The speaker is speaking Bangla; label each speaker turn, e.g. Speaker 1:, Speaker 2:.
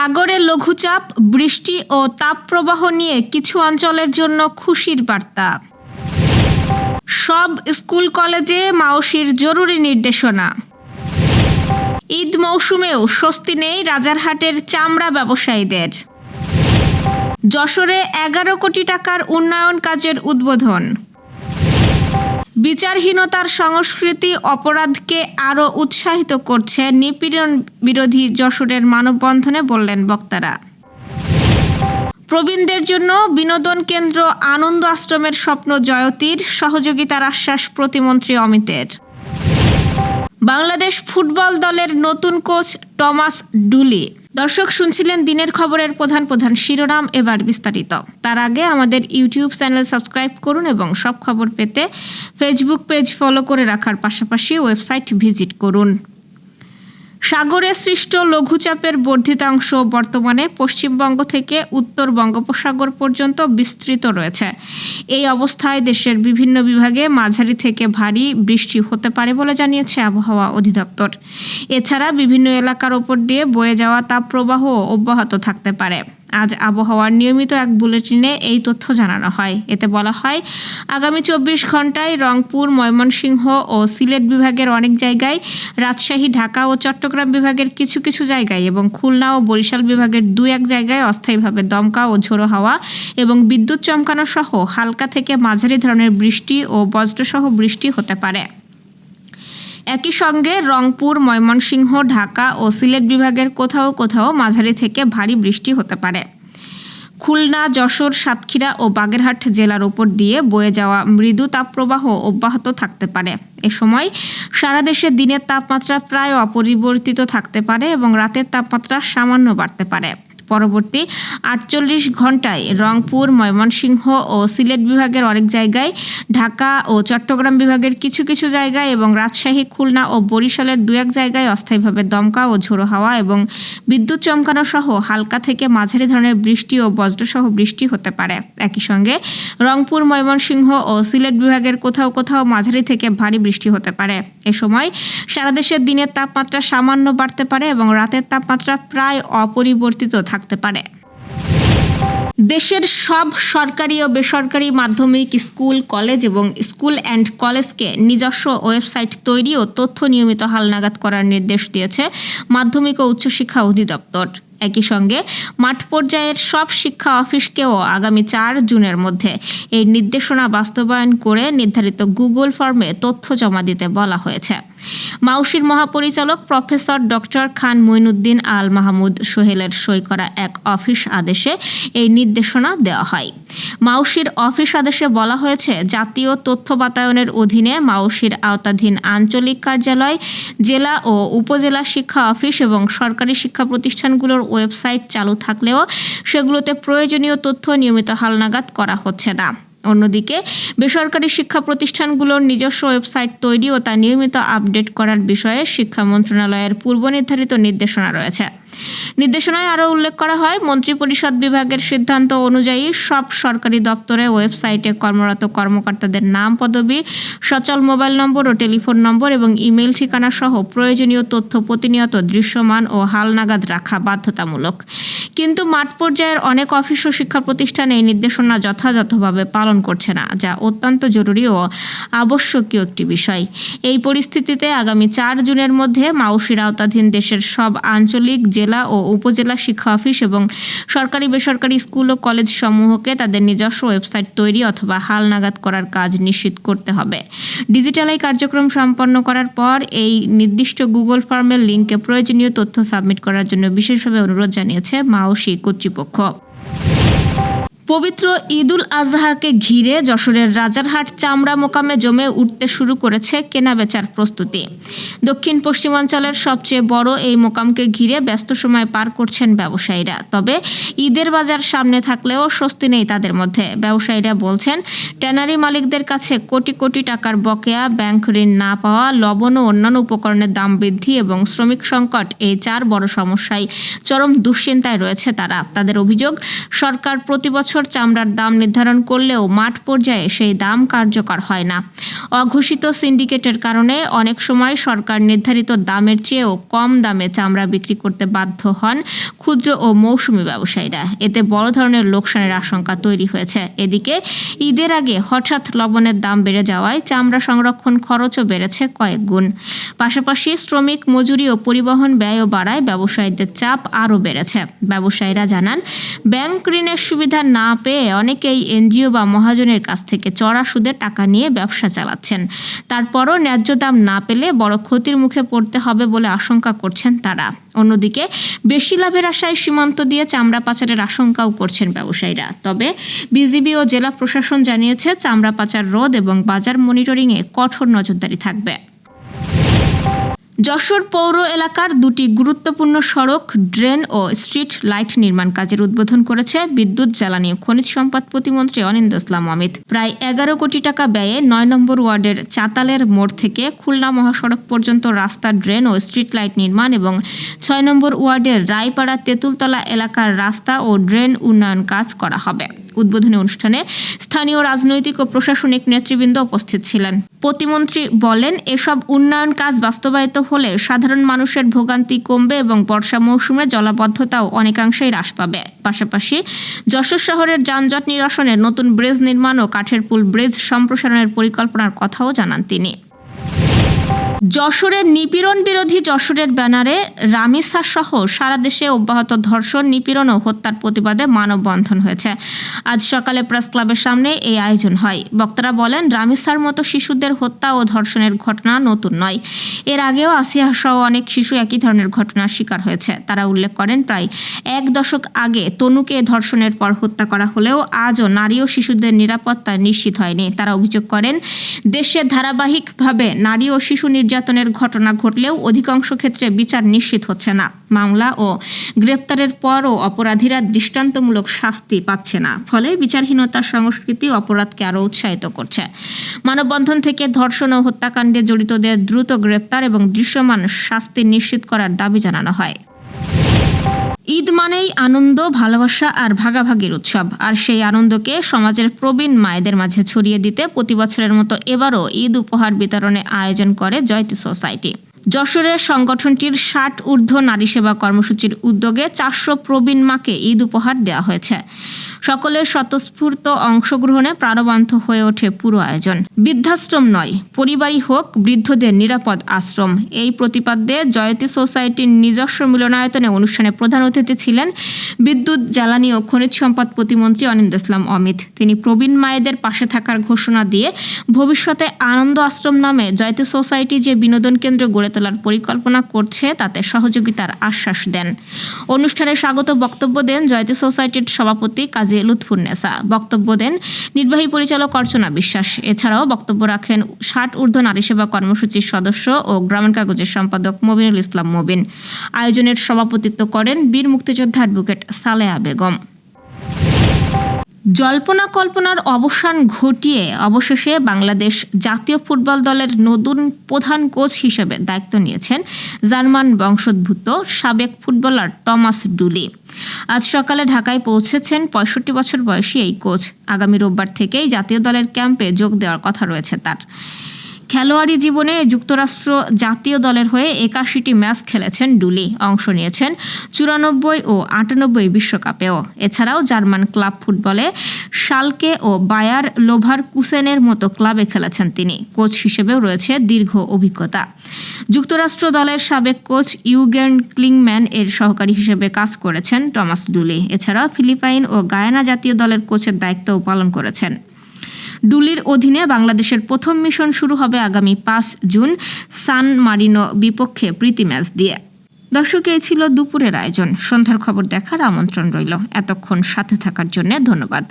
Speaker 1: সাগরে লঘুচাপ, বৃষ্টি ও তাপপ্রবাহ নিয়ে কিছু অঞ্চলের জন্য খুশির বার্তা। সব স্কুল কলেজে মাওশির জরুরি নির্দেশনা। ঈদ মৌসুমেও স্বস্তি নেই রাজারহাটের চামড়া ব্যবসায়ীদের। যশোরে 11 কোটি টাকার উন্নয়ন কাজের উদ্বোধন। বিচারহীনতার সংস্কৃতি অপরাধকে আরও উৎসাহিত করছে, নিপীড়ন বিরোধী যশোরের মানববন্ধনে বললেন বক্তারা। প্রবীণদের জন্য বিনোদন কেন্দ্র আনন্দ আশ্রমের স্বপ্ন জয়তীর, সহযোগিতার আশ্বাস প্রতিমন্ত্রী অমিতের। বাংলাদেশ ফুটবল দলের নতুন কোচ টমাস ডুলি। দর্শক, শুনছিলেন দিনের খবরের প্রধান প্রধান শিরোনাম, এবার বিস্তারিত। তার আগে আমাদের ইউটিউব চ্যানেল সাবস্ক্রাইব করুন এবং সব খবর পেতে ফেসবুক পেজ ফলো করে রাখার পাশাপাশি ওয়েবসাইট ভিজিট করুন। সাগরে সৃষ্ট লঘুচাপের বর্ধিতাংশ বর্তমানে পশ্চিমবঙ্গ থেকে উত্তর বঙ্গোপসাগর পর্যন্ত বিস্তৃত রয়েছে। এই অবস্থায় দেশের বিভিন্ন বিভাগে মাঝারি থেকে ভারী বৃষ্টি হতে পারে বলে জানিয়েছে আবহাওয়া অধিদপ্তর। এছাড়া বিভিন্ন এলাকার ওপর দিয়ে বয়ে যাওয়া তাপপ্রবাহ অব্যাহত থাকতে পারে। আজ আবহাওয়ার নিয়মিত এক বুলেটিনে এই তথ্য জানানো হয়। এতে বলা হয়, আগামী 24 ঘন্টায় রংপুর, ময়মনসিংহ ও সিলেট বিভাগের অনেক জায়গায়, রাজশাহী, ঢাকা ও চট্টগ্রাম বিভাগের কিছু কিছু জায়গায় এবং খুলনা ও বরিশাল বিভাগের 2-1 জায়গায় অস্থায়ীভাবে দমকা ও ঝোড়ো হাওয়া এবং বিদ্যুৎ চমকানো সহ হালকা থেকে মাঝারি ধরনের বৃষ্টি ও বজ্রসহ বৃষ্টি হতে পারে। একই সঙ্গে রংপুর, ময়মনসিংহ, ঢাকা ও সিলেট বিভাগের কোথাও কোথাও মাঝারি থেকে ভারী বৃষ্টি হতে পারে। খুলনা, যশোর, সাতক্ষীরা ও বাগেরহাট জেলার উপর দিয়ে বয়ে যাওয়া মৃদু তাপপ্রবাহ অব্যাহত থাকতে পারে। এ সময় সারা দেশে দিনের তাপমাত্রা প্রায় অপরিবর্তিত থাকতে পারে এবং রাতের তাপমাত্রা সামান্য বাড়তে পারে। পরবর্তী 48 ঘন্টায় রংপুর, ময়মনসিংহ ও সিলেট বিভাগের অনেক জায়গায়, ঢাকা ও চট্টগ্রাম বিভাগের কিছু কিছু জায়গায় এবং রাজশাহী, খুলনা ও বরিশালের 2-1 জায়গায় অস্থায়ীভাবে দমকা ও ঝোড়ো হাওয়া এবং বিদ্যুৎ চমকানো সহ হালকা থেকে মাঝারি ধরনের বৃষ্টি ও বজ্রসহ বৃষ্টি হতে পারে। একই সঙ্গে রংপুর, ময়মনসিংহ ও সিলেট বিভাগের কোথাও কোথাও মাঝারি থেকে ভারী বৃষ্টি হতে পারে। এ সময় সারা দেশের দিনের তাপমাত্রা সামান্য বাড়তে পারে এবং রাতের তাপমাত্রা প্রায় অপরিবর্তিত থাকতে পারে। দেশের সব সরকারি ও বেসরকারি মাধ্যমিক স্কুল, কলেজ এবং স্কুল অ্যান্ড কলেজকে নিজস্ব ওয়েবসাইট তৈরি ও তথ্য নিয়মিত হালনাগাদ করার নির্দেশ দিয়েছে মাধ্যমিক ও উচ্চশিক্ষা অধিদপ্তর। একই সঙ্গে মাঠ পর্যায়ের সব শিক্ষা অফিসকেও আগামী 4 জুনের মধ্যে এই নির্দেশনা বাস্তবায়ন করে নির্ধারিত গুগল ফর্মে তথ্য জমা দিতে বলা হয়েছে। মাওশির মহাপরিচালক প্রফেসর ডক্টর খান মঈনুদ্দিন আল মাহমুদ সোহেলের সই করা এক অফিস আদেশে এই নির্দেশনা দেওয়া হয়। মাওশির অফিস আদেশে বলা হয়েছে, জাতীয় তথ্য বাতায়নের অধীনে মাওশির আওতাধীন আঞ্চলিক কার্যালয়, জেলা ও উপজেলা শিক্ষা অফিস এবং সরকারি শিক্ষা প্রতিষ্ঠানগুলোর ওয়েবসাইট চালু থাকলেও সেগুলোতে প্রয়োজনীয় তথ্য নিয়মিত হালনাগাদ করা হচ্ছে না। অন্যদিকে বেসরকারি শিক্ষা প্রতিষ্ঠানগুলোর নিজস্ব ওয়েবসাইট তৈরি ও তা নিয়মিত আপডেট করার বিষয়ে শিক্ষা মন্ত্রণালয়ের পূর্ব নির্ধারিত নির্দেশনা রয়েছে। নির্দেশনায় আরও উল্লেখ করা হয়, মন্ত্রিপরিষদ বিভাগের সিদ্ধান্ত অনুযায়ী সব সরকারি দপ্তরে ওয়েবসাইটে কর্মরত কর্মকর্তাদের নাম, পদবি, সচল মোবাইল নম্বর ও টেলিফোন নম্বর এবং ইমেইল ঠিকানা সহ প্রয়োজনীয় তথ্য প্রতিনিয়ত দৃশ্যমান ও হালনাগাদ রাখা বাধ্যতামূলক। কিন্তু মাঠ পর্যায়ের অনেক অফিস ও শিক্ষা প্রতিষ্ঠান এই নির্দেশনা যথাযথভাবে পালন করছে না, যা অত্যন্ত জরুরি ও আবশ্যকীয় একটি বিষয়। এই পরিস্থিতিতে আগামী 4 জুনের মধ্যে মাওশির আওতাধীন দেশের সব আঞ্চলিক, জেলা ও উপজেলা শিক্ষা অফিস এবং সরকারি বেসরকারি স্কুল ও কলেজ সমূহকে তাদের নিজস্ব ওয়েবসাইট তৈরি অথবা হালনাগাদ করার কাজ নিশ্চিত করতে হবে। ডিজিটাল এই কার্যক্রম সম্পন্ন করার পর এই নির্দিষ্ট গুগল ফর্মের লিঙ্কে প্রয়োজনীয় তথ্য সাবমিট করার জন্য বিশেষভাবে অনুরোধ জানিয়েছে মাওশি কর্তৃপক্ষ। পবিত্র ঈদুল আজহাকে ঘিরে যশোরের রাজারহাট চামড়া মোকামে জমে উঠতে শুরু করেছে কেনাবেচার প্রস্তুতি। দক্ষিণ পশ্চিমাঞ্চলের সবচেয়ে বড় এই মোকামকে ঘিরে ব্যস্ত সময় পার করছেন ব্যবসায়ীরা। তবে ঈদের বাজার সামনে থাকলেও স্বস্তি নেই তাদের মধ্যে। ব্যবসায়ীরা বলছেন, ট্যানারি মালিকদের কাছে কোটি কোটি টাকার বকেয়া, ব্যাংক ঋণ না পাওয়া, লবণ ও অন্যান্য উপকরণের দাম বৃদ্ধি এবং শ্রমিক সংকট, এই 4 বড় সমস্যায় চরম দুশ্চিন্তায় রয়েছে তারা। তাদের অভিযোগ, সরকার প্রতি বছর বছর চামড়ার দাম নির্ধারণ করলেও মাঠ পর্যায়ে সেই দাম কার্যকর হয় না। অঘোষিত সিন্ডিকেটের কারণে অনেক সময় সরকার নির্ধারিত দামের চেয়েও কম দামে চামড়া বিক্রি করতে বাধ্য হন ক্ষুদ্র ও মৌসুমি ব্যবসায়ীরা। এতে বড় ধরনের লোকসানের আশঙ্কা তৈরি হয়েছে। এদিকে ঈদের আগে হঠাৎ লবণের দাম বেড়ে যাওয়ায় চামড়া সংরক্ষণ খরচও বেড়েছে কয়েক গুণ। পাশাপাশি শ্রমিক মজুরি ও পরিবহন ব্যয়ও বাড়ায় ব্যবসায়ীদের চাপ আরও বেড়েছে। ব্যবসায়ীরা জানান, ব্যাংক ঋণের সুবিধা না পেয়ে অনেকেই এনজিও বা মহাজনের কাছ থেকে চড়া সুদে টাকা নিয়ে ব্যবসা চালাচ্ছেন। তারপরও ন্যায্য দাম না পেলে বড় ক্ষতির মুখে পড়তে হবে বলে আশঙ্কা করছেন তারা। অন্যদিকে বেশি লাভের আশায় সীমান্ত দিয়ে চামড়া পাচারের আশঙ্কাও করছেন ব্যবসায়ীরা। তবে বিজিবি ও জেলা প্রশাসন জানিয়েছে, চামড়া পাচার রোধ এবং বাজার মনিটরিংয়ে কঠোর নজরদারি থাকবে। যশোর পৌর এলাকার দুটি গুরুত্বপূর্ণ সড়ক, ড্রেন ও স্ট্রিট লাইট নির্মাণ কাজের উদ্বোধন করেছে বিদ্যুৎ, জ্বালানি ও খনিজ সম্পদ প্রতিমন্ত্রী অনিন্দ্য ইসলাম অমিত। প্রায় 11 কোটি টাকা ব্যয়ে 9 নম্বর ওয়ার্ডের চাতালের মোড় থেকে খুলনা মহাসড়ক পর্যন্ত রাস্তা, ড্রেন ও স্ট্রিট লাইট নির্মাণ এবং 6 নম্বর ওয়ার্ডের রায়পাড়া তেঁতুলতলা এলাকার রাস্তা ও ড্রেন উন্নয়ন কাজ করা হবে। উদ্বোধনী অনুষ্ঠানে স্থানীয় রাজনৈতিক ও প্রশাসনিক নেতৃবৃন্দ উপস্থিত ছিলেন। প্রতিমন্ত্রী বলেন, এসব উন্নয়ন কাজ বাস্তবায়িত হলে সাধারণ মানুষের ভোগান্তি কমবে এবং বর্ষা মৌসুমে জলাবদ্ধতাও অনেকাংশেই হ্রাস পাবে। পাশাপাশি যশোর শহরের যানজট নিরসনে নতুন ব্রিজ নির্মাণ ও কাঠের পুল ব্রিজ সম্প্রসারণের পরিকল্পনার কথাও জানান তিনি। যশোরের নিপীড়ন বিরোধী যশোরের ব্যানারে রামিসা সহ সারা দেশে অব্যাহত ধর্ষণ, নিপীড়ন ও হত্যার প্রতিবাদে মানববন্ধন হয়েছে। আজ সকালে প্রেস ক্লাবের সামনে এই আয়োজন হয়। বক্তারা বলেন, রামিসার মতো শিশুদের হত্যা ও ধর্ষণের ঘটনা নতুন নয়। এর আগেও আসিয়া সহ অনেক শিশু একই ধরনের ঘটনার শিকার হয়েছে। তারা উল্লেখ করেন, প্রায় 1 দশক আগে তনুকে ধর্ষণের পর হত্যা করা হলেও আজও নারী ও শিশুদের নিরাপত্তা নিশ্চিত হয়নি। তারা অভিযোগ করেন, দেশে ধারাবাহিকভাবে নারী ও শিশু নির্যাতনের ঘটনা ঘটলেও অধিকাংশ ক্ষেত্রে বিচার নিশ্চিত হচ্ছে না। মামলা ও গ্রেপ্তারের পরও অপরাধীরা দৃষ্টান্তমূলক শাস্তি পাচ্ছে না। ফলে বিচারহীনতার সংস্কৃতি অপরাধকে আরও উৎসাহিত করছে। মানববন্ধন থেকে ধর্ষণ ও হত্যাকাণ্ডে জড়িতদের দ্রুত গ্রেপ্তার এবং দৃশ্যমান শাস্তি নিশ্চিত করার দাবি জানানো হয়। ঈদ মানেই আনন্দ, ভালোবাসা আর ভাগাভাগির উৎসব। আর সেই আনন্দকে সমাজের প্রবীণ মায়েদের মাঝে ছড়িয়ে দিতে প্রতি বছরের মতো এবারও ঈদ উপহার বিতরণে আয়োজন করে জয়তী সোসাইটি। যশোরের সংগঠনটির 60 ঊর্ধ্ব নারী সেবা কর্মসূচির উদ্যোগে 400 প্রবীণ মাকে ঈদ উপহার দেওয়া হয়েছে। সকলের স্বতঃস্ফূর্ত অংশগ্রহণে প্রাণবন্ত হয়ে ওঠে পুরো আয়োজন। বৃদ্ধাশ্রম নয়, পরিবারই হোক বৃদ্ধদের নিরাপদ আশ্রম, এই প্রতিপাদ্যে জয়তী সোসাইটির নিজস্ব মিলনায়তনে অনুষ্ঠানে প্রধান অতিথি ছিলেন বিদ্যুৎ, জ্বালানি ও খনিজ সম্পদ প্রতিমন্ত্রী অনিন্দ্য ইসলাম অমিত। তিনি প্রবীণ মায়েদের পাশে থাকার ঘোষণা দিয়ে ভবিষ্যতে আনন্দ আশ্রম নামে জয়তী সোসাইটি যে বিনোদন কেন্দ্র গড়ে তোলার পরিকল্পনা করছে তাতে সহযোগিতার আশ্বাস দেন। অনুষ্ঠানে স্বাগত বক্তব্য দেন জয়তী সোসাইটির সভাপতি কাজী লুৎফুন্নেসা। বক্তব্য দেন নির্বাহী পরিচালক অর্চনা বিশ্বাস। এছাড়াও বক্তব্য রাখেন 60 ঊর্ধ্ব নারী সেবা কর্মসূচির সদস্য ও গ্রামীণ কাগজের সম্পাদক মবিনুল ইসলাম মবিন। আয়োজনের সভাপতিত্ব করেন বীর মুক্তিযোদ্ধা অ্যাডভোকেট সালেহা বেগম। জল্পনা কল্পনার অবসান ঘটিয়ে অবশেষে বাংলাদেশ জাতীয় ফুটবল দলের নতুন প্রধান কোচ হিসেবে দায়িত্ব নিয়েছেন জার্মান বংশোদ্ভূত সাবেক ফুটবলার টমাস ডুলি। আজ সকালে ঢাকায় পৌঁছেছেন 65 বছর বয়সী এই কোচ। আগামী রোববার থেকেই জাতীয় দলের ক্যাম্পে যোগ দেওয়ার কথা রয়েছে তার। খেলোয়াড়ি জীবনে যুক্তরাষ্ট্র জাতীয় দলের হয়ে 81টি ম্যাচ খেলেছেন ডুলি। অংশ নিয়েছেন 94 ও 98 বিশ্বকাপেও। এছাড়াও জার্মান ক্লাব ফুটবলে শালকে ও বায়ার লোভারকুসেনের মতো ক্লাবে খেলেছেন তিনি। কোচ হিসেবেও রয়েছে দীর্ঘ অভিজ্ঞতা। যুক্তরাষ্ট্র দলের সাবেক কোচ ইউগেন ক্লিংম্যান এর সহকারী হিসেবে কাজ করেছেন টমাস ডুলি। এছাড়াও ফিলিপাইন ও গায়ানা জাতীয় দলের কোচের দায়িত্বও পালন করেছেন। ডুলির অধীনে বাংলাদেশের প্রথম মিশন শুরু হবে আগামী 5 জুন সান মারিনো বিপক্ষে প্রীতি ম্যাচ দিয়ে। দর্শক, এই ছিল দুপুরের আয়োজন। সন্ধ্যার খবর দেখার আমন্ত্রণ রইল। এতক্ষণ সাথে থাকার জন্য ধন্যবাদ।